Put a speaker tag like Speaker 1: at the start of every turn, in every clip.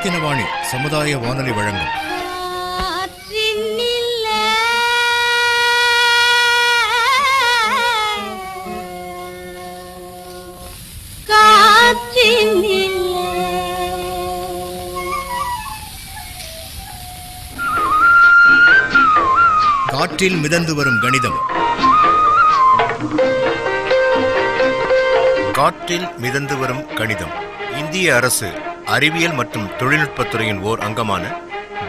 Speaker 1: ரத்தினவாணி சமுதாய வானொலி வழங்கும் காற்றில் மிதந்து வரும் கணிதம். காற்றில் மிதந்து வரும் கணிதம் இந்திய அரசு அறிவியல் மற்றும் தொழில்நுட்பத்துறையின் ஓர் அங்கமான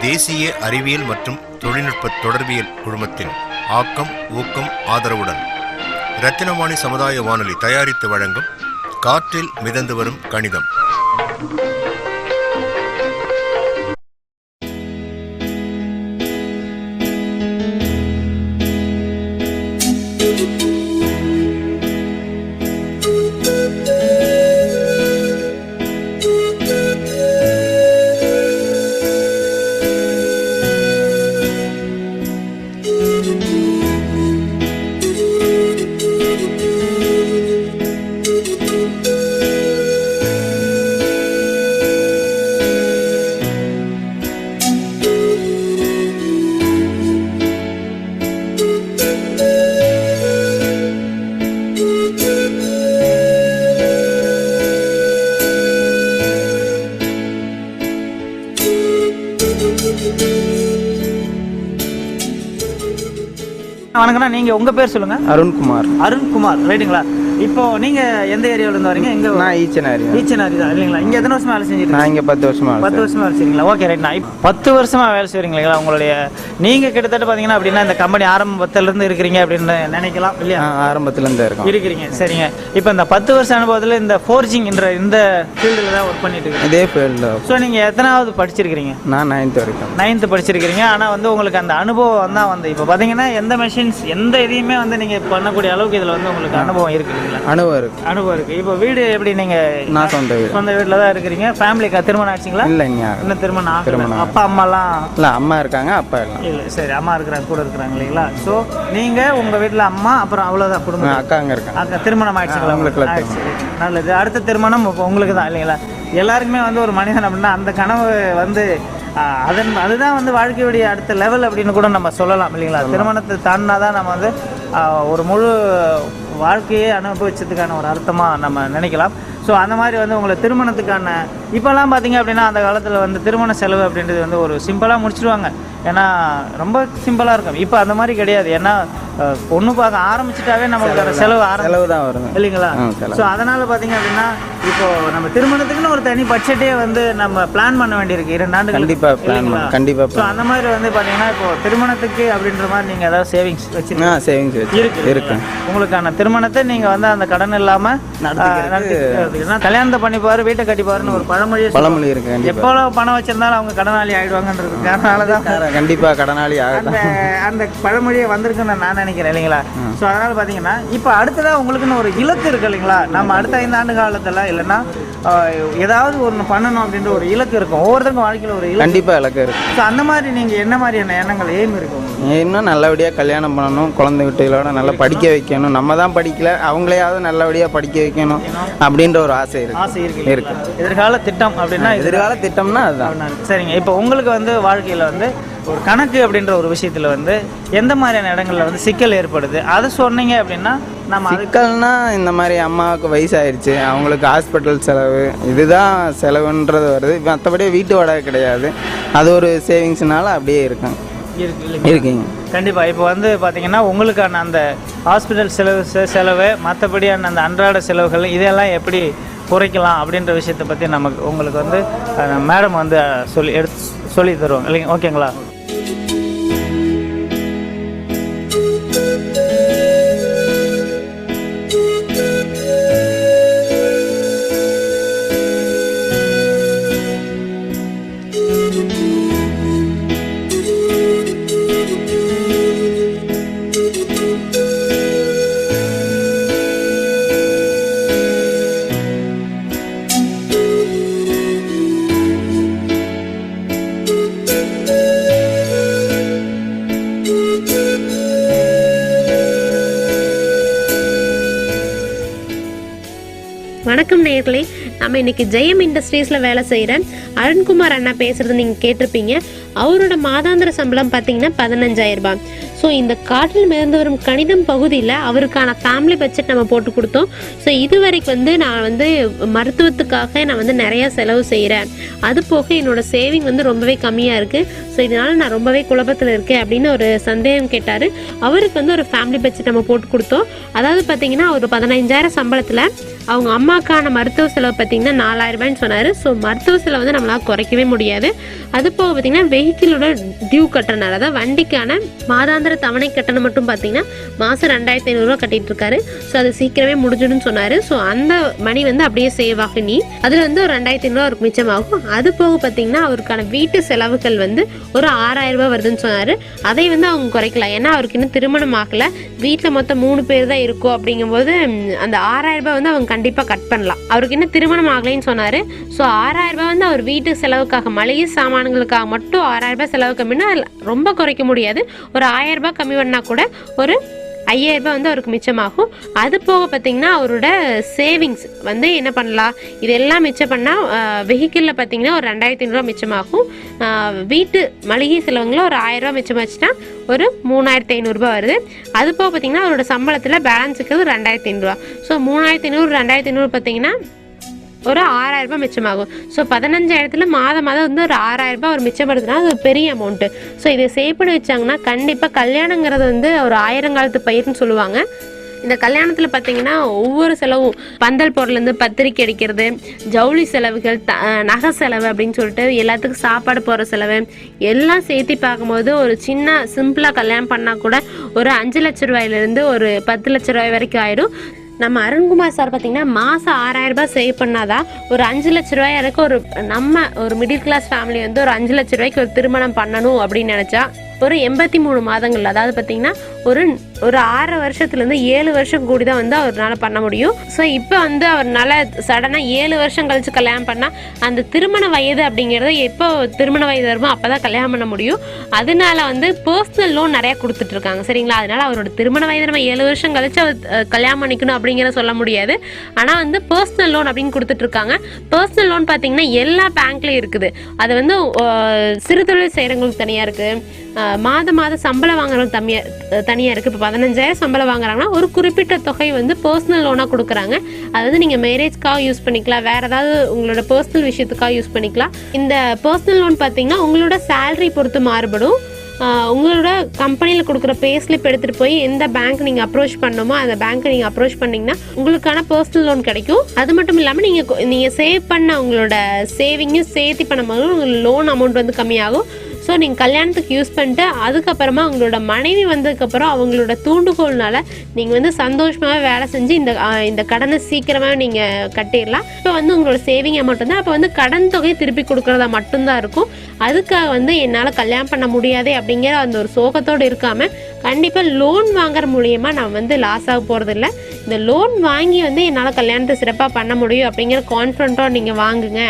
Speaker 1: தேசிய அறிவியல் மற்றும் தொழில்நுட்ப தொடர்பியல் குழுமத்தின் ஆக்கம் ஊக்கம் ஆதரவுடன் ரத்தினவாணி சமுதாய வானொலி தயாரித்து வழங்கும் காற்றில் மிதந்து வரும் கணிதம்.
Speaker 2: வணக்கண்ணா, நீங்கள் உங்கள் பேர் சொல்லுங்கள்.
Speaker 3: அருண்குமார்.
Speaker 2: அருண்குமார், ரைட்டுங்களா? இப்போ நீங்கள் எந்த ஏரியாவிலேருந்து வரீங்க? எங்கே?
Speaker 3: நான் ஈச்சனாரி
Speaker 2: தான் இல்லைங்களா? இங்கே எத்தனை வருஷமாக வேலை செஞ்சுட்டு?
Speaker 3: நான் இங்கே 10 வருஷமாக.
Speaker 2: 10 வருஷமாக வேலை செய்றீங்களா? ஓகே, ரைட்ண்ணா. இப்போ 10 வருஷமாக வேலை செய்கிறீங்களா? உங்களுடைய நீங்கள் கிட்டத்தட்ட பார்த்தீங்கன்னா அப்படின்னா இந்த கம்பெனி ஆரம்பத்திலேருந்து இருக்கிறீங்க அப்படின்னு நினைக்கலாம் இல்லையா?
Speaker 3: ஆரம்பத்துலேருந்து
Speaker 2: இருக்கிறீங்க. சரிங்க. இப்போ இந்த 10 வருஷ அனுபவத்தில் இந்த ஃபோர்ஜிங்ன்ற இந்த ஃபீல்டில் தான் ஒர்க் பண்ணிட்டு இருக்கீங்க.
Speaker 3: இதே ஃபீல்டில்.
Speaker 2: ஸோ நீங்கள் எத்தனாவது படிச்சிருக்கிறீங்க?
Speaker 3: நான் 9th வரைக்கும்.
Speaker 2: 9th படிச்சிருக்கிறீங்க. ஆனால் வந்து உங்களுக்கு அந்த அனுபவம் தான் வந்து இப்போ பார்த்தீங்கன்னா எந்த மெஷின்ஸ் எந்த இதையுமே வந்து நீங்கள் பண்ணக்கூடிய அளவுக்கு இதில் வந்து உங்களுக்கு அனுபவம் இருக்குது. அனுபவம் இருக்கு. இப்போ வீடு எப்படி? நீங்க
Speaker 3: நான் சொந்த
Speaker 2: வீட்டில் தான் இருக்கிறீங்க. ஃபேமிலிக்கு திருமணம் ஆச்சுங்களா?
Speaker 3: இல்லைங்க,
Speaker 2: இன்னும் திருமணம் ஆகல. அப்பா அம்மாலாம்
Speaker 3: இல்லை, அம்மா இருக்காங்க, அப்பா இல்லை.
Speaker 2: சரி, அம்மா இருக்கிறாங்க, கூட இருக்கிறாங்க இல்லைங்களா? ஸோ நீங்க உங்க வீட்டில் அம்மா, அப்புறம் அவ்வளோதான் குடும்பம்.
Speaker 3: அக்காங்க இருக்காங்க.
Speaker 2: அக்கா திருமணம் ஆயிடுச்சுங்களா? உங்களுக்கு நல்லது. அடுத்த திருமணம் உங்களுக்கு தான் இல்லைங்களா? எல்லாருக்குமே வந்து ஒரு மனிதன் அப்படின்னா அந்த கனவு வந்து அதுதான் வந்து வாழ்க்கையுடைய அடுத்த லெவல் அப்படின்னு கூட நம்ம சொல்லலாம் இல்லைங்களா? திருமணத்தை தாண்டினா தான் நம்ம வந்து ஒரு முழு வாழ்க்கையே அனுபவிச்சதுக்கான ஒரு அர்த்தமாக நம்ம நினைக்கலாம். ஸோ அந்த மாதிரி வந்து உங்களை திருமணத்துக்கான இப்போல்லாம் பார்த்தீங்க அப்படின்னா அந்த காலத்தில் வந்து திருமண செலவு அப்படின்றது வந்து ஒரு சிம்பிளாக முடிச்சிடுவாங்க. ஏன்னா ரொம்ப சிம்பிளாக இருக்கும். இப்போ அந்த மாதிரி கிடையாது. ஏன்னா பொண்ணு பார்க்க ஆரம்பிச்சிட்டாவே நம்மளுக்கான செலவு தான் வரும் இல்லைங்களா? ஸோ அதனால் பார்த்தீங்க அப்படின்னா இப்போ நம்ம திருமணத்துக்குன்னு ஒரு தனி பட்ஜெட்டே வந்து நம்ம பிளான் பண்ண வேண்டியிருக்கு 2 ஆண்டு.
Speaker 3: கண்டிப்பாக.
Speaker 2: ஸோ அந்த மாதிரி வந்து பார்த்தீங்கன்னா இப்போ திருமணத்துக்கு அப்படின்ற மாதிரி நீங்கள் ஏதாவது சேவிங்ஸ் இருக்கு. உங்களுக்கான திருமணத்தை நீங்கள் வந்து அந்த கடன் இல்லாமல் கல்யாணத்தை பண்ணிப்பாரு வீட்டை கட்டிப்பாருன்னு ஒரு பழமொழி இருக்கு. எப்போ பணம் வச்சிருந்தாலும் அவங்க கடனாளி ஆயிடுவாங்கன்றது காரணாலதான்
Speaker 3: கண்டிப்பாக கடனாளி
Speaker 2: அந்த பழமொழியை வந்திருக்குன்னு நான் நினைக்கிறேன் இல்லைங்களா? ஸோ அதனால பார்த்தீங்கன்னா இப்போ அடுத்ததாக உங்களுக்குன்னு ஒரு இலக்கு இருக்கு இல்லைங்களா? நம்ம அடுத்த 5 ஆண்டு காலத்தில் இல்லைன்னா ஏதாவது ஒன்று பண்ணணும் அப்படின்ற ஒரு இலக்கு இருக்கும். ஒவ்வொருத்தருக்கும் வாழ்க்கையில் ஒரு கண்டிப்பாக இலக்கு இருக்கு. ஸோ அந்த மாதிரி நீங்கள் என்ன மாதிரியான எண்ணங்கள் எய்ம் இருக்கும்?
Speaker 3: எய்ம்னா நல்லபடியாக கல்யாணம் பண்ணணும், குழந்தை வீட்டுகளோட நல்லா படிக்க வைக்கணும். நம்ம தான் படிக்கல, அவங்களையாவது நல்லபடியாக படிக்க வைக்கணும் அப்படின்ற ஒரு ஆசை இருக்கு.
Speaker 2: எதிர்கால திட்டம் அப்படின்னா
Speaker 3: எதிர்கால திட்டம்னா அதுதான்.
Speaker 2: சரிங்க. இப்போ உங்களுக்கு வந்து வாழ்க்கையில் வந்து ஒரு கணக்கு அப்படின்ற ஒரு விஷயத்தில் வந்து எந்த மாதிரியான இடங்களில் வந்து சிக்கல் ஏற்படுது அதை சொன்னீங்க அப்படின்னா நம்ம
Speaker 3: சிக்கல்னா இந்த மாதிரி அம்மாவுக்கு வயசாயிருச்சு, அவங்களுக்கு ஹாஸ்பிட்டல் செலவு இதுதான் செலவுன்றது வருது. மற்றபடி வீட்டு வாடகை கிடையாது. அது ஒரு சேவிங்ஸ்னால அப்படியே இருக்குங்க.
Speaker 2: கண்டிப்பாக. இப்போ வந்து பார்த்தீங்கன்னா உங்களுக்கான அந்த ஹாஸ்பிட்டல் செலவு மற்றபடியான அந்த அன்றாட செலவுகள் இதெல்லாம் எப்படி குறைக்கலாம் அப்படின்ற விஷயத்தை பற்றி நமக்கு உங்களுக்கு வந்து மேடம் வந்து சொல்லி தருவாங்க இல்லைங்க? ஓகேங்களா?
Speaker 4: வணக்கம் நேயர்களே, நம்ம இன்னைக்கு ஜெயம் இண்டஸ்ட்ரீஸில் வேலை செய்கிற அருண்குமார் அண்ணா பேசுகிறது நீங்கள் கேட்டிருப்பீங்க. அவரோட மாதாந்திர சம்பளம் பார்த்தீங்கன்னா 15,000 ரூபாய். ஸோ இந்த காற்றில் மிதந்து வரும் கணிதம் பகுதியில் அவருக்கான ஃபேமிலி பட்ஜெட் நம்ம போட்டு கொடுத்தோம். ஸோ இதுவரைக்கும் நான் மருத்துவத்துக்காக நான் நிறையா செலவு செய்கிறேன். அது போக என்னோட சேவிங் ரொம்பவே கம்மியாக இருக்குது. ஸோ இதனால் நான் ரொம்பவே குழப்பத்தில் இருக்கேன் அப்படின்னு ஒரு சந்தேகம் கேட்டார். அவருக்கு ஒரு ஃபேமிலி பட்ஜெட் நம்ம போட்டு கொடுத்தோம். அதாவது பார்த்தீங்கன்னா ஒரு 15,000 சம்பளத்தில் அவங்க அம்மாக்கான மருத்துவ செலவு பார்த்தீங்கன்னா 4,000 ரூபாய்ன்னு சொன்னார். ஸோ மருத்துவ செலவு நம்மளால் குறைக்கவே முடியாது. அது போக பார்த்தீங்கன்னா வெஹிக்கிளோட டியூ கட்டணம், அதாவது வண்டிக்கான மாதாந்திர தவணை கட்டணம் மட்டும் பார்த்தீங்கன்னா மாதம் 2,500 ரூபா கட்டிட்டு இருக்காரு. ஸோ அது சீக்கிரமே முடிஞ்சிடும்னு சொன்னார். ஸோ அந்த மணி அப்படியே சேவ் ஆகும். அதில் ஒரு 2,500 ரூபா அவருக்கு மிச்சமாகும். அது போக பார்த்தீங்கன்னா அவருக்கான வீட்டு செலவுகள் ஒரு 6,000 ரூபாய் வருதுன்னு சொன்னார். அதை அவங்க குறைக்கலாம். ஏன்னா அவருக்கு இன்னும் திருமணம் ஆகலை, வீட்டில் மொத்தம் 3 பேர் தான் இருக்கும். அப்படிங்கும்போது அந்த 6,000 ரூபாய் அவங்க கண்டிப்பாக கட் பண்ணலாம். அவருக்கு இன்னும் திருமணம் ஆகலைன்னு சொன்னார். ஸோ 6,000 ரூபாய் அவர் வீட்டு செலவுக்காக, மளிகை சாமான்களுக்காக மட்டும் 6,000 ரூபாய் செலவு கம்மின்னா ரொம்ப குறைக்க முடியாது. ஒரு 1,000 ரூபாய் கம்மி பண்ணால் கூட ஒரு 5,000 ரூபாய் அவருக்கு மிச்சமாகும். அது போக பார்த்தீங்கன்னா அவரோட சேவிங்ஸ் என்ன பண்ணலாம், இதெல்லாம் மிச்சம் பண்ணால் வெஹிக்கிளில் பார்த்தீங்கன்னா ஒரு 2,500 ரூபா மிச்சமாகும். வீட்டு மளிகை செலவுங்களில் ஒரு 1,000 ரூபா மிச்சமாச்சுன்னா ஒரு 3,500 ரூபாய் வருது. அது போக பார்த்தீங்கன்னா அவரோட சம்பளத்தில் பேலன்ஸுக்கு ஒரு 2,500 ரூபா. ஸோ 3,500 2,500 பார்த்தீங்கன்னா ஒரு 6,000 ரூபாய் மிச்சமாகும். ஸோ 15,000 மாதம் ஒரு 6,000 ரூபாய் அவர் மிச்சப்படுத்தினா அது ஒரு பெரிய அமௌண்ட்டு. ஸோ இதை சேவ் பண்ணி வச்சாங்கன்னா கண்டிப்பாக கல்யாணங்கிறது ஒரு 1000 காலத்து பயிர்னு சொல்லுவாங்க. இந்த கல்யாணத்தில் பார்த்தீங்கன்னா ஒவ்வொரு செலவும், பந்தல் போடுறதுலேருந்து பத்திரிக்கை அடிக்கிறது, ஜவுளி செலவுகள், நகை செலவு அப்படின்னு சொல்லிட்டு எல்லாத்துக்கும் சாப்பாடு போகிற செலவு எல்லாம் சேர்த்து பார்க்கும்போது ஒரு சின்ன சிம்பிளாக கல்யாணம் பண்ணால் கூட ஒரு 5 லட்ச ரூபாயிலேருந்து ஒரு 10 லட்ச ரூபாய் வரைக்கும் ஆயிடும். நம்ம அருண்குமார் சார் பார்த்தீங்கன்னா மாதம் 6,000 ரூபாய் சேவ் பண்ணாதான் ஒரு 5 லட்ச ரூபாய் வரைக்கும் ஒரு மிடில் கிளாஸ் ஃபேமிலி ஒரு 5 லட்ச ரூபாய்க்கு ஒரு திருமணம் பண்ணணும் அப்படின்னு நினச்சா ஒரு 83 மாதங்கள், அதாவது பார்த்தீங்கன்னா ஒரு 6 வருஷத்துலேருந்து 7 வருஷம் கூடி தான் அவரால் பண்ண முடியும். ஸோ இப்போ அவரால் சடனாக 7 வருஷம் கழிச்சு கல்யாணம் பண்ணால் அந்த திருமண வயது அப்படிங்கிறது எப்போ திருமண வயது வருமோ அப்போ தான் கல்யாணம் பண்ண முடியும். அதனால பர்சனல் லோன் நிறையா கொடுத்துட்ருக்காங்க, சரிங்களா? அதனால அவரோட திருமண வயது நம்ம 7 வருஷம் கழிச்சு அவர் கல்யாணம் பண்ணிக்கணும் அப்படிங்கிற சொல்ல முடியாது. ஆனால் பர்சனல் லோன் அப்படின்னு கொடுத்துட்ருக்காங்க. பர்சனல் லோன் பார்த்தீங்கன்னா எல்லா பேங்க்லேயும் இருக்குது. அது சிறு தொழில் செய்கிறவங்களுக்கு தனியாக இருக்குது, மாதம் சம்பளம் வாங்குறவங்க தனியாக இருக்குது. இப்போ 15,000 சம்பளம் வாங்குறாங்கன்னா ஒரு குறிப்பிட்ட தொகை பர்சனல் லோனாக கொடுக்குறாங்க. அதாவது நீங்கள் மேரேஜ்க்காக யூஸ் பண்ணிக்கலாம், வேறு ஏதாவது உங்களோட பர்சனல் விஷயத்துக்காக யூஸ் பண்ணிக்கலாம். இந்த பர்சனல் லோன் பார்த்தீங்கன்னா உங்களோட சேலரி பொறுத்து மாறுபடும். உங்களோட கம்பெனியில் கொடுக்குற பே ஸ்லிப் எடுத்துகிட்டு போய் எந்த பேங்க் நீங்கள் அப்ரோச் பண்ணணுமோ அந்த பேங்க்கை நீங்கள் அப்ரோச் பண்ணிங்கன்னா உங்களுக்கான பர்சனல் லோன் கிடைக்கும். அது மட்டும் இல்லாமல் நீங்கள் சேவ் பண்ண உங்களோட சேவிங்கும் சேர்த்து பண்ணும்போது உங்களுக்கு லோன் அமௌண்ட் கம்மியாகும். ஸோ நீங்கள் கல்யாணத்துக்கு யூஸ் பண்ணிட்டு அதுக்கப்புறமா உங்களோட மனைவி வந்ததுக்கப்புறம் அவங்களோட தூண்டுகோல்னால நீங்கள் சந்தோஷமாக வேலை செஞ்சு இந்த கடனை சீக்கிரமாக நீங்கள் கட்டிடலாம். இப்போ உங்களோட சேவிங் அமௌண்ட் அப்போ கடன் தொகையை திருப்பி கொடுக்குறதா மட்டும்தான் இருக்கும். அதுக்காக என்னால் கல்யாணம் பண்ண முடியாதே அப்படிங்கிற ஒரு சோகத்தோடு இருக்காமல் கண்டிப்பாக லோன் வாங்குற மூலியமாக நான் லாஸ் ஆக போகிறதில்ல. இந்த லோன் வாங்கி என்னால் கல்யாணத்தை சிறப்பாக பண்ண முடியும் அப்படிங்கிற கான்ஃபிடென்ட்டோடு நீங்கள் வாங்குங்க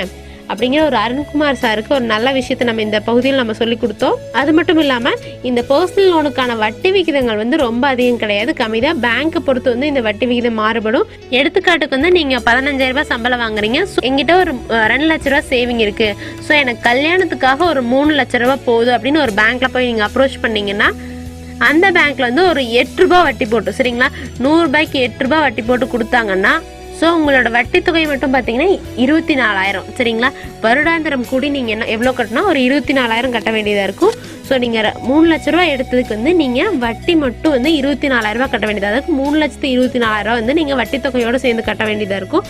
Speaker 4: அப்படிங்கிற ஒரு அருண்குமார் சாருக்கு ஒரு நல்ல விஷயத்தை நம்ம இந்த பகுதியில் நம்ம சொல்லி கொடுத்தோம். அது மட்டும் இல்லாமல் இந்த பர்சனல் லோனுக்கான வட்டி விகிதங்கள் ரொம்ப அதிகம் கிடையாது, கம்மி தான். பேங்க்கை பொறுத்து இந்த வட்டி விகிதம் மாறுபடும். எடுத்துக்காட்டுக்கு நீங்கள் 15,000 ரூபாய் சம்பளம் வாங்குறீங்க, ஸோ எங்கிட்ட ஒரு 2 லட்ச ரூபா சேவிங் இருக்குது, ஸோ எனக்கு கல்யாணத்துக்காக ஒரு 3 லட்ச ரூபா போகுது அப்படின்னு ஒரு பேங்க்கில் போய் நீங்கள் அப்ரோச் பண்ணீங்கன்னா அந்த பேங்க்கில் ஒரு 8 ரூபாய் வட்டி போட்டு, சரிங்களா, 100 ரூபாய்க்கு 8 ரூபாய் வட்டி போட்டு கொடுத்தாங்கன்னா ஸோ உங்களோட வட்டி தொகை மட்டும் பார்த்தீங்கன்னா 24,000, சரிங்களா? வருடாந்திரம் கூடி நீங்கள் எவ்வளோ கட்டினா ஒரு 24,000 கட்ட வேண்டியதாக இருக்கும். ஸோ நீங்கள் 3 லட்ச ரூபா எடுத்ததுக்கு நீங்கள் வட்டி மட்டும் 24,000 ரூபா கட்ட வேண்டியதாக இருக்கும். 3,24,000 ரூபா நீங்கள் வட்டி தொகையோடு சேர்ந்து கட்ட வேண்டியதாக இருக்கும்.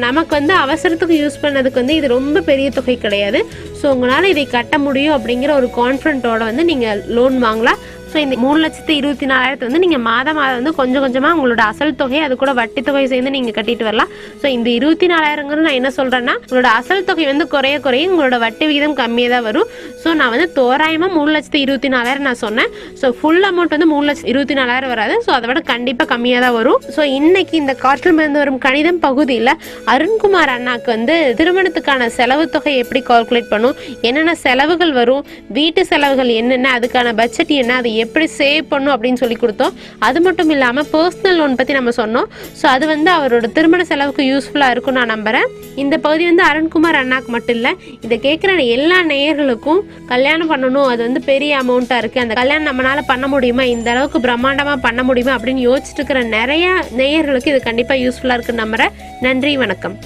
Speaker 4: நமக்கு அவசரத்துக்கு யூஸ் பண்ணதுக்கு இது ரொம்ப பெரிய தொகை கிடையாது. ஸோ உங்களால் இதை கட்ட முடியும் அப்படிங்கிற ஒரு கான்ஃபிடென்ட்டோட நீங்கள் லோன் வாங்கலாம். ஸோ இந்த 3,24,000 நீங்கள் மாதம் கொஞ்சம் கொஞ்சமாக உங்களோட அசல் தொகை அது கூட வட்டி தொகை சேர்ந்து நீங்கள் கட்டிட்டு வரலாம். ஸோ இந்த 24,000 நான் என்ன சொல்கிறேன்னா உங்களோட அசல் தொகை குறைய உங்களோட வட்டி விகிதம் கம்மியாக தான் வரும். ஸோ நான் தோராயமாக 3,24,000 நான் சொன்னேன். ஸோ ஃபுல் அமௌண்ட் 3,24,000 வராது. ஸோ அதை விட கண்டிப்பாக கம்மியாக தான் வரும். ஸோ இன்னைக்கு இந்த காற்றில் மிதந்து வரும் கணிதம் பகுதியில் அருண்குமார் அண்ணாக்கு திருமணத்துக்கான செலவு தொகை எப்படி கால்குலேட் பண்ணும், என்னென்ன செலவுகள் வரும், வீட்டு செலவுகள் என்னென்ன, அதுக்கான பட்ஜெட் என்ன, அது எப்படி சேவ் பண்ணும் அப்படின்னு சொல்லி கொடுத்தோம். அது மட்டும் இல்லாமல் பர்சனல் லோன் பற்றி நம்ம சொன்னோம். ஸோ அது வந்து அவரோட திருமண செலவுக்கு யூஸ்ஃபுல்லாக இருக்கும் நான் நம்புகிறேன். இந்த பகுதி வந்து அருண்குமார் அண்ணாக்கு மட்டும் இல்லை, இதை கேட்குற எல்லா நேயர்களுக்கும் கல்யாணம் பண்ணணும், அது வந்து பெரிய அமௌண்ட்டாக இருக்குது, அந்த கல்யாணம் நம்மளால் பண்ண முடியுமா, இந்த அளவுக்கு பிரம்மாண்டமாக பண்ண முடியுமா அப்படின்னு யோசிச்சுட்டு இருக்கிற நிறைய நேயர்களுக்கு இது கண்டிப்பாக யூஸ்ஃபுல்லாக இருக்குன்னு நம்புகிறேன். நன்றி, வணக்கம்.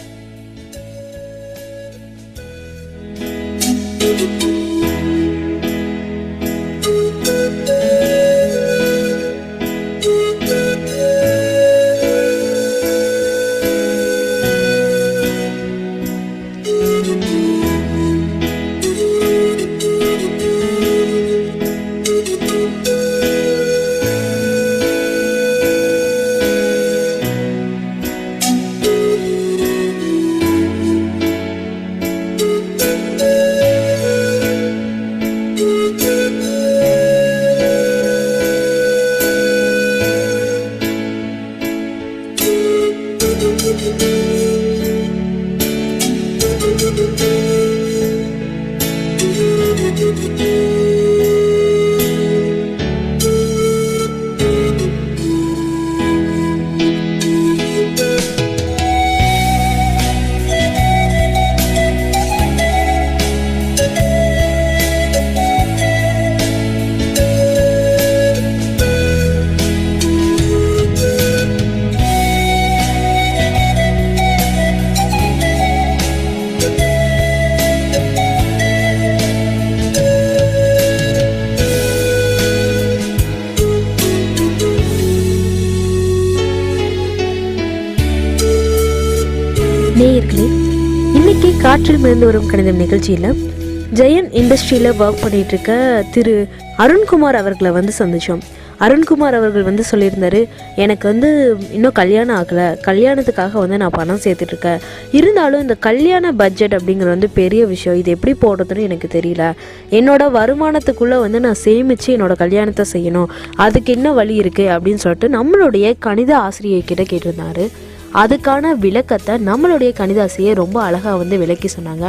Speaker 5: நேயர்களே, இன்னைக்கு காற்றில் மிதந்து வரும் கணிதம் நிகழ்ச்சியில் ஜெயன் இண்டஸ்ட்ரியில் ஒர்க் பண்ணிட்டு இருக்க திரு அருண்குமார் அவர்களை வந்து சந்தித்தோம். அருண்குமார் அவர்கள் வந்து சொல்லியிருந்தாரு, எனக்கு வந்து இன்னும் கல்யாணம் ஆகலை, கல்யாணத்துக்காக வந்து நான் பணம் சேர்த்துட்ருக்கேன், இருந்தாலும் இந்த கல்யாண பட்ஜெட் அப்படிங்கிறது வந்து பெரிய விஷயம், இது எப்படி போடுறதுன்னு எனக்கு தெரியல, என்னோட வருமானத்துக்குள்ளே வந்து நான் சேமித்து என்னோட கல்யாணத்தை செய்யணும், அதுக்கு என்ன வழி இருக்குது அப்படின்னு சொல்லிட்டு நம்மளுடைய கணித ஆசிரியர்கிட்ட கேட்டிருந்தாரு. அதுக்கான விளக்கத்தை நம்மளுடைய கணிதாசிரியை ரொம்ப அழகாக வந்து விளக்கி சொன்னாங்க.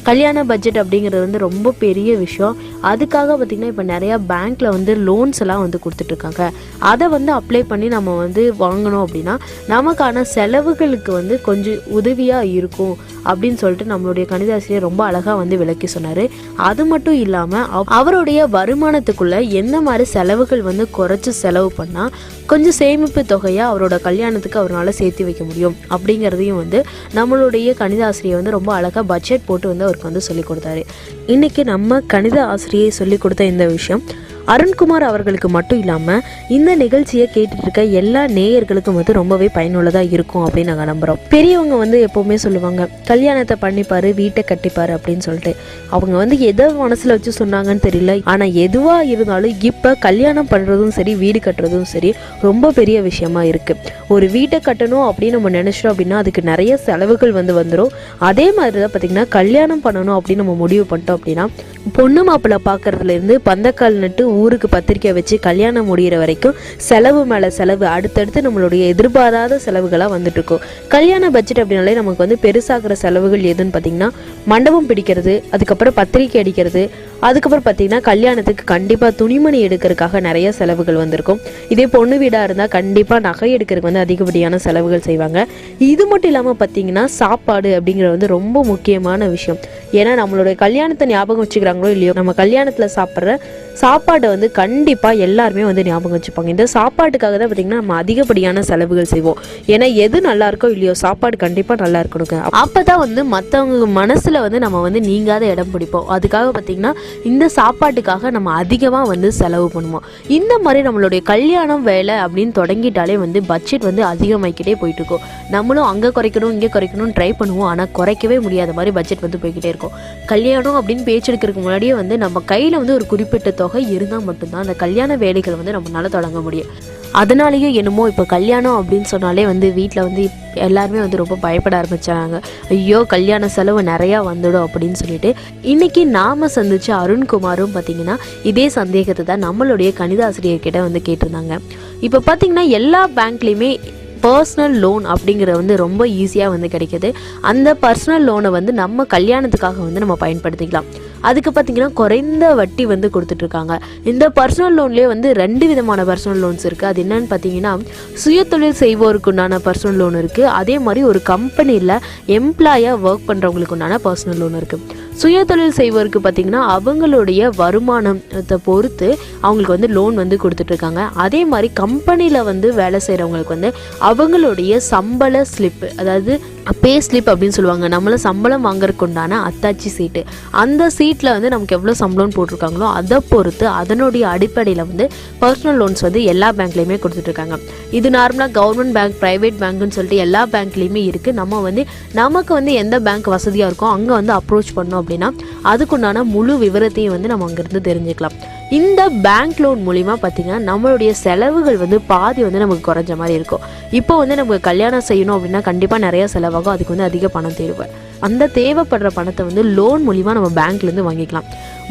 Speaker 5: கல்யாண பட்ஜெட் அப்படிங்கிறது வந்து ரொம்ப பெரிய விஷயம். அதுக்காக பார்த்திங்கன்னா இப்போ நிறையா பேங்க்கில் வந்து லோன்ஸ் எல்லாம் வந்து கொடுத்துட்ருக்காங்க. அதை வந்து அப்ளை பண்ணி நம்ம வந்து வாங்கணும் அப்படின்னா நமக்கான செலவுகளுக்கு வந்து கொஞ்சம் உதவியாக இருக்கும் அப்படின்னு சொல்லிட்டு நம்மளுடைய கணிதாசிரியர் ரொம்ப அழகாக வந்து விளக்கி சொன்னார். அது மட்டும் இல்லாமல் அவருடைய வருமானத்துக்குள்ளே எந்த மாதிரி செலவுகள் வந்து குறைச்சி செலவு பண்ணால் கொஞ்சம் சேமிப்பு தொகையாக அவரோட கல்யாணத்துக்கு அவரால் சேர்த்து வைக்க முடியும் அப்படிங்கிறதையும் வந்து நம்மளுடைய கணித ஆசிரியர் வந்து ரொம்ப அழகாக பட்ஜெட் போட்டு வந்து அவருக்கு வந்து சொல்லிக் கொடுத்தாரு. இன்றைக்கி நம்ம கணித ஆசிரியை சொல்லிக் கொடுத்த இந்த விஷயம் அருண்குமார் அவர்களுக்கு மட்டும் இல்லாமல் இந்த நிகழ்ச்சியை கேட்டுட்டு இருக்க எல்லா நேயர்களுக்கும் வந்து ரொம்பவே பயனுள்ளதாக இருக்கும் அப்படின்னு நாங்கள் நம்புகிறோம். பெரியவங்க வந்து எப்போவுமே சொல்லுவாங்க, கல்யாணத்தை பண்ணிப்பார், வீட்டை கட்டிப்பார் அப்படின்னு சொல்லிட்டு. அவங்க வந்து எதை மனசில் வச்சு சொன்னாங்கன்னு தெரியல. ஆனால் எதுவாக இருந்தாலும் இப்போ கல்யாணம் பண்ணுறதும் சரி, வீடு கட்டுறதும் சரி ரொம்ப பெரிய விஷயமா இருக்குது. ஒரு வீட்டை கட்டணும் அப்படின்னு நம்ம நினச்சிட்டோம் அப்படின்னா அதுக்கு நிறைய செலவுகள் வந்து வந்துடும். அதே மாதிரி தான் பார்த்திங்கன்னா கல்யாணம் பண்ணணும் அப்படின்னு நம்ம முடிவு பண்ணிட்டோம் அப்படின்னா பொண்ணு மாப்பிள்ளை பார்க்கறதுலேருந்து பந்தக்கால் நட்டு ஊருக்கு பத்திரிக்கை வச்சு கல்யாணம் முடிகிற வரைக்கும் செலவு மேலே செலவு, அடுத்தடுத்து நம்மளுடைய எதிர்பாராத செலவுகளாக வந்துட்டு இருக்கும். கல்யாண பட்ஜெட் அப்படின்னாலே நமக்கு வந்து பெருசாகிற செலவுகள் எதுன்னு பார்த்திங்கன்னா மண்டபம் பிடிக்கிறது, அதுக்கப்புறம் பத்திரிக்கை அடிக்கிறது, அதுக்கப்புறம் பார்த்திங்கன்னா கல்யாணத்துக்கு கண்டிப்பாக துணிமணி எடுக்கிறதுக்காக நிறைய செலவுகள் வந்திருக்கும். இதே பொண்ணு வீடாக இருந்தால் கண்டிப்பாக நகை எடுக்கிறதுக்கு வந்து அதிகப்படியான செலவுகள் செய்வாங்க. இது மட்டும் இல்லாமல் பார்த்திங்கன்னா சாப்பாடு அப்படிங்கிறது வந்து ரொம்ப முக்கியமான விஷயம். ஏன்னா நம்மளுடைய கல்யாணத்தை ஞாபகம் வச்சுக்கிறாங்களோ இல்லையோ, நம்ம கல்யாணத்தில் சாப்பிட்ற சாப்பாடை வந்து கண்டிப்பாக எல்லாருமே வந்து ஞாபகம் வச்சுப்பாங்க. இந்த சாப்பாட்டுக்காக தான் பார்த்திங்கன்னா நம்ம அதிகப்படியான செலவுகள் செய்வோம். ஏன்னா எது நல்லா இருக்கோ இல்லையோ சாப்பாடு கண்டிப்பாக நல்லா இருக்கணுங்க. அப்போ தான் வந்து மற்றவங்க மனசில் வந்து நம்ம வந்து நீங்காத இடம் பிடிப்போம். அதுக்காக பார்த்திங்கன்னா இந்த சாப்பாட்டுக்காக நம்ம அதிகமாக வந்து செலவு பண்ணுவோம். இந்த மாதிரி நம்மளுடைய கல்யாணம் வேலை அப்படின்னு தொடங்கிட்டாலே வந்து பட்ஜெட் வந்து அதிகமாகிக்கிட்டே போயிட்டு இருக்கும். நம்மளும் அங்கே குறைக்கணும் இங்கே குறைக்கணும்னு ட்ரை பண்ணுவோம், ஆனால் குறைக்கவே முடியாத மாதிரி பட்ஜெட் வந்து போய்கிட்டே இருக்கும். கல்யாணம் அப்படின்னு பேச்செடுக்கிறதுக்கு முன்னாடியே வந்து நம்ம கையில் வந்து ஒரு குறிப்பிட்ட தொகை இருந்தால் மட்டும்தான் அந்த கல்யாண வேலைகள் வந்து நம்மளால தொடங்க முடியும். அதனாலேயே என்னமோ இப்போ கல்யாணம் அப்படின்னு சொன்னாலே வந்து வீட்டில் வந்து எல்லாருமே வந்து ரொம்ப பயப்பட ஆரம்பிச்சாங்க. ஐயோ கல்யாண செலவு நிறையா வந்துடும் அப்படின்னு சொல்லிட்டு. இன்றைக்கி நாம் சந்தித்த அருண்குமாரும் பார்த்திங்கன்னா இதே சந்தேகத்தை தான் நம்மளுடைய கணிதாசிரியர்கிட்ட வந்து கேட்டிருந்தாங்க. இப்போ பார்த்திங்கன்னா எல்லா பேங்க்லேயுமே பர்சனல் லோன் அப்படிங்கிறது வந்து ரொம்ப ஈஸியாக வந்து கிடைக்கிது. அந்த பர்சனல் லோனை வந்து நம்ம கல்யாணத்துக்காக வந்து நம்ம பயன்படுத்திக்கலாம். அதுக்கு பார்த்தீங்கன்னா குறைந்த வட்டி வந்து கொடுத்துட்ருக்காங்க. இந்த பர்சனல் லோன்லேயே வந்து 2 விதமான பர்சனல் லோன்ஸ் இருக்குது. அது என்னன்னு பார்த்தீங்கன்னா சுயதொழில் செய்வோருக்கு உண்டான பர்சனல் லோன் இருக்குது. அதே மாதிரி ஒரு கம்பெனியில் எம்ப்ளாயாக ஒர்க் பண்ணுறவங்களுக்கு உண்டான பர்சனல் லோன் இருக்குது. சுயதொழில் செய்வோருக்கு பார்த்திங்கன்னா அவங்களுடைய வருமானத்தை பொறுத்து அவங்களுக்கு வந்து லோன் வந்து கொடுத்துட்ருக்காங்க. அதே மாதிரி கம்பெனியில் வந்து வேலை செய்கிறவங்களுக்கு வந்து அவங்களுடைய சம்பள ஸ்லிப்பு, அதாவது பே ஸ்லிப் அப்படின்னு சொல்லுவாங்க, நம்மள சம்பளம் வாங்குறதுக்கு உண்டான அத்தாச்சி சீட்டு, அந்த சீட்டில் வந்து நமக்கு எவ்வளோ சம்பளம் போட்டிருக்காங்களோ அதை பொறுத்து அதனுடைய அடிப்படையில் வந்து பர்சனல் லோன்ஸ் வந்து எல்லா பேங்க்லேயுமே கொடுத்துட்ருக்காங்க. இது நார்மலாக கவர்மெண்ட் பேங்க், ப்ரைவேட் பேங்க்குன்னு சொல்லிட்டு எல்லா பேங்க்லேயுமே இருக்குது. நமக்கு வந்து எந்த பேங்க் வசதியாக இருக்கோ அங்கே வந்து அப்ரோச் பண்ணோம் அப்படின்னா அதுக்குண்டான முழு விவரத்தையும் வந்து நம்ம அங்கேருந்து தெரிஞ்சுக்கலாம். இந்த பேங்க் லோன் மூலிமா பார்த்திங்கன்னா நம்மளுடைய செலவுகள் வந்து பாதி வந்து நமக்கு குறைஞ்ச மாதிரி இருக்கும். இப்போ வந்து நமக்கு கல்யாணம் செய்யணும் அப்படின்னா கண்டிப்பாக நிறைய செலவாகும், அதுக்கு வந்து அதிக பணம் தேவை. அந்த தேவைப்படுற பணத்தை வந்து லோன் மூலிமா நம்ம பேங்க்லேருந்து வாங்கிக்கலாம்.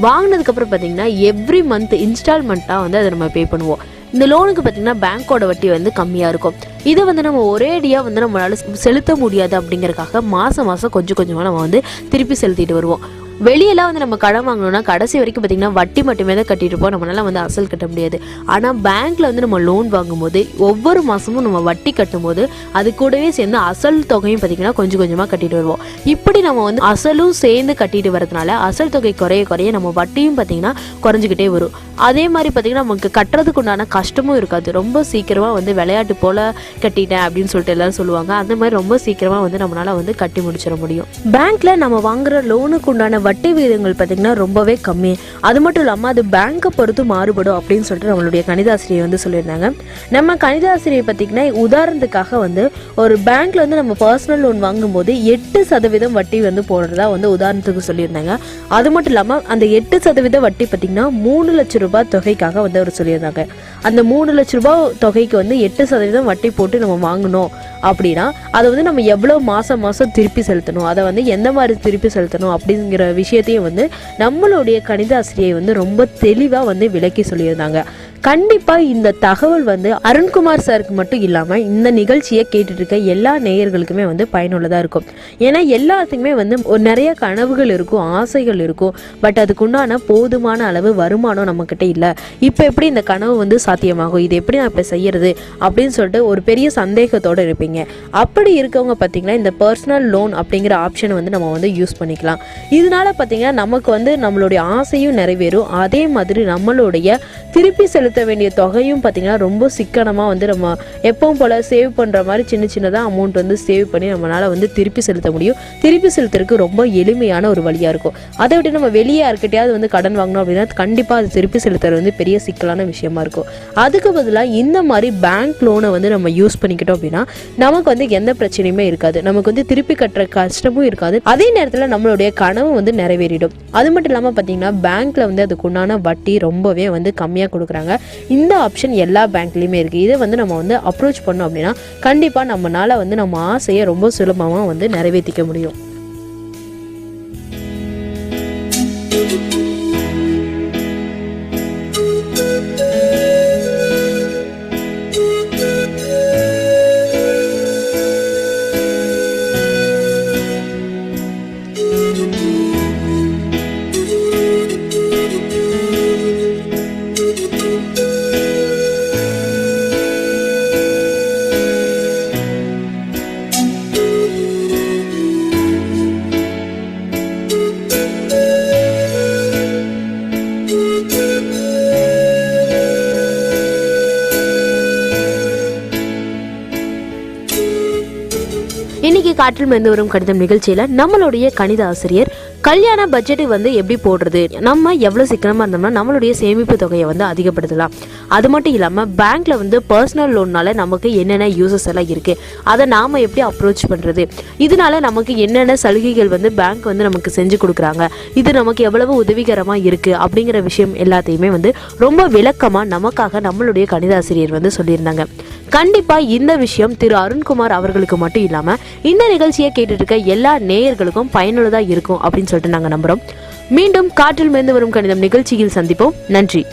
Speaker 5: வாங்கினதுக்கப்புறம் பார்த்திங்கன்னா எவ்ரி மந்த் இன்ஸ்டால்மெண்ட்டாக வந்து அதை நம்ம பே பண்ணுவோம். இந்த லோனுக்கு பார்த்திங்கன்னா பேங்க்கோட வட்டி வந்து கம்மியாக இருக்கும். இதை வந்து நம்ம ஒரேடியாக வந்து நம்மளால் செலுத்த முடியாது அப்படிங்கிறதுக்காக மாதம் கொஞ்சம் கொஞ்சமாக நம்ம வந்து திருப்பி செலுத்திட்டு வருவோம். வெளியெல்லாம் வந்து நம்ம கடன் வாங்கணும்னா கடைசி வரைக்கும் பார்த்திங்கன்னா வட்டி மட்டுமே தான் கட்டிட்டு இருப்போம், நம்மளால வந்து அசல் கட்ட முடியாது. ஆனால் பேங்க்கில் வந்து நம்ம லோன் வாங்கும்போது ஒவ்வொரு மாதமும் நம்ம வட்டி கட்டும்போது அது கூடவே சேர்ந்து அசல் தொகையும் பார்த்திங்கன்னா கொஞ்சம் கொஞ்சமாக கட்டிட்டு வருவோம். இப்படி நம்ம வந்து அசலும் சேர்ந்து கட்டிட்டு வரதுனால அசல் தொகை குறைய நம்ம வட்டியும் பார்த்திங்கன்னா குறைஞ்சிக்கிட்டே வரும். அதே மாதிரி பார்த்திங்கன்னா நமக்கு கட்டுறதுக்கு உண்டான கஷ்டமும் இருக்காது. ரொம்ப சீக்கிரமாக வந்து விளையாட்டு போல் கட்டிட்டேன் அப்படின்னு சொல்லிட்டு எல்லாரும் சொல்லுவாங்க. அந்த மாதிரி ரொம்ப சீக்கிரமாக வந்து நம்மளால் வந்து கட்டி முடிச்சிட முடியும். பேங்க்கில் நம்ம வாங்குற லோனுக்கு உண்டான வட்டி விகிதங்கள் பார்த்திங்கன்னா ரொம்பவே கம்மி. அது மட்டும் இல்லாமல் அது பேங்க்கை பொறுத்து மாறுபடும் அப்படின்னு சொல்லிட்டு நம்மளுடைய கணிதாசிரியர் வந்து சொல்லியிருந்தாங்க. நம்ம கணிதாசிரியர் பார்த்திங்கன்னா உதாரணத்துக்காக வந்து ஒரு பேங்க்கில் வந்து நம்ம பர்சனல் லோன் வாங்கும்போது 8% வட்டி வந்து போடுறதா வந்து உதாரணத்துக்கு சொல்லியிருந்தாங்க. அது மட்டும் இல்லாமல் அந்த 8% வட்டி பார்த்திங்கன்னா 3 லட்சம் ரூபாய் தொகைக்காக வந்து அவர் சொல்லியிருந்தாங்க. அந்த 3 லட்ச ரூபாய் தொகைக்கு வந்து 8% வட்டி போட்டு நம்ம வாங்கணும் அப்படின்னா அதை வந்து நம்ம எவ்வளோ மாதம் திருப்பி செலுத்தணும், அதை வந்து எந்த மாதிரி திருப்பி செலுத்தணும் அப்படிங்கிற விஷயத்தையும் வந்து நம்மளுடைய கணிதாசிரியை வந்து ரொம்ப தெளிவாக வந்து விளக்கி சொல்லியிருந்தாங்க. கண்டிப்பாக இந்த தகவல் வந்து அருண்குமார் சாருக்கு மட்டும் இல்லாமல் இந்த நிகழ்ச்சியை கேட்டுட்டு இருக்க எல்லா நேயர்களுக்குமே வந்து பயனுள்ளதாக இருக்கும். ஏன்னா எல்லாத்துக்குமே வந்து நிறைய கனவுகள் இருக்கும், ஆசைகள் இருக்கும். பட் அதுக்குண்டான போதுமான அளவு வருமானம் நம்மக்கிட்ட இல்லை. இப்போ எப்படி இந்த கனவு வந்து சாத்தியமாகும், இது எப்படி நான் இப்போ செய்யறது அப்படின்னு சொல்லிட்டு ஒரு பெரிய சந்தேகத்தோடு இருப்பீங்க. அப்படி இருக்கவங்க பார்த்தீங்கன்னா இந்த பர்சனல் லோன் அப்படிங்கிற ஆப்ஷனை வந்து நம்ம வந்து யூஸ் பண்ணிக்கலாம். இதனால பார்த்தீங்கன்னா நமக்கு வந்து நம்மளுடைய ஆசையும் நிறைவேறும். அதே மாதிரி நம்மளுடைய திருப்பி செலுத்த வேண்டிய தொகையும் பார்த்திங்கன்னா ரொம்ப சிக்கனமாக வந்து நம்ம எப்பவும் போல் சேவ் பண்ணுற மாதிரி சின்னதாக அமௌண்ட் வந்து சேவ் பண்ணி நம்மளால் வந்து திருப்பி செலுத்த முடியும். திருப்பி செலுத்துறதுக்கு ரொம்ப எளிமையான ஒரு வழியாக இருக்கும். அதை விட்டு நம்ம வெளியே யார்கிட்டையாவது வந்து கடன் வாங்கணும் அப்படின்னா கண்டிப்பாக அது திருப்பி செலுத்துறது வந்து பெரிய சிக்கலான விஷயமா இருக்கும். அதுக்கு பதிலாக இந்த மாதிரி பேங்க் லோனை வந்து நம்ம யூஸ் பண்ணிக்கிட்டோம் அப்படின்னா நமக்கு வந்து எந்த பிரச்சனையுமே இருக்காது, நமக்கு வந்து திருப்பி கட்டுற கஷ்டமும் இருக்காது. அதே நேரத்தில் நம்மளுடைய கனவு வந்து நிறைவேறிடும். அது மட்டும் இல்லாமல் பார்த்திங்கன்னா பேங்க்கில் வந்து அதுக்குண்டான வட்டி ரொம்பவே வந்து கம்மியாக கொடுக்குறாங்க. இந்த ஆப்ஷன் எல்லா பேங்க்லயுமே இருக்கு. இதை வந்து நம்ம வந்து அப்ரோச் பண்ணோம் அப்படின்னா கண்டிப்பா நம்மளால வந்து நம்ம ஆசையை ரொம்ப சுலபமா வந்து நிறைவேற்றிக்க முடியும். இன்னைக்கு காற்றில் மிதந்து வரும் கணிதம் நிகழ்ச்சியில நம்மளுடைய கணித ஆசிரியர் கல்யாண பட்ஜெட்டு வந்து எப்படி போடுறது, நம்ம எவ்வளோ சிக்கனமாக இருந்தோம்னா நம்மளுடைய சேமிப்பு தொகையை வந்து அதிகப்படுத்தலாம், அது மட்டும் இல்லாமல் பேங்க்கில் வந்து பர்சனல் லோன்னால நமக்கு என்னென்ன யூசஸ் எல்லாம் இருக்குது, அதை நாம் எப்படி அப்ரோச் பண்ணுறது, இதனால நமக்கு என்னென்ன சலுகைகள் வந்து பேங்க் வந்து நமக்கு செஞ்சு கொடுக்குறாங்க, இது நமக்கு எவ்வளவு உதவிகரமாக இருக்குது அப்படிங்கிற விஷயம் எல்லாத்தையுமே வந்து ரொம்ப விளக்கமாக நமக்காக நம்மளுடைய கணிதாசிரியர் வந்து சொல்லியிருந்தாங்க. கண்டிப்பாக இந்த விஷயம் திரு அருண்குமார் அவர்களுக்கு மட்டும் இல்லாமல் இந்த நிகழ்ச்சியை கேட்டுட்டு இருக்க எல்லா நேயர்களுக்கும் பயனுள்ளதாக இருக்கும் அப்படின்னு சொல்லிட்டு நாங்கள் நம்புகிறோம். மீண்டும் காற்றில் மிதந்து வரும் கணிதம் நிகழ்ச்சியில் சந்திப்போம். நன்றி.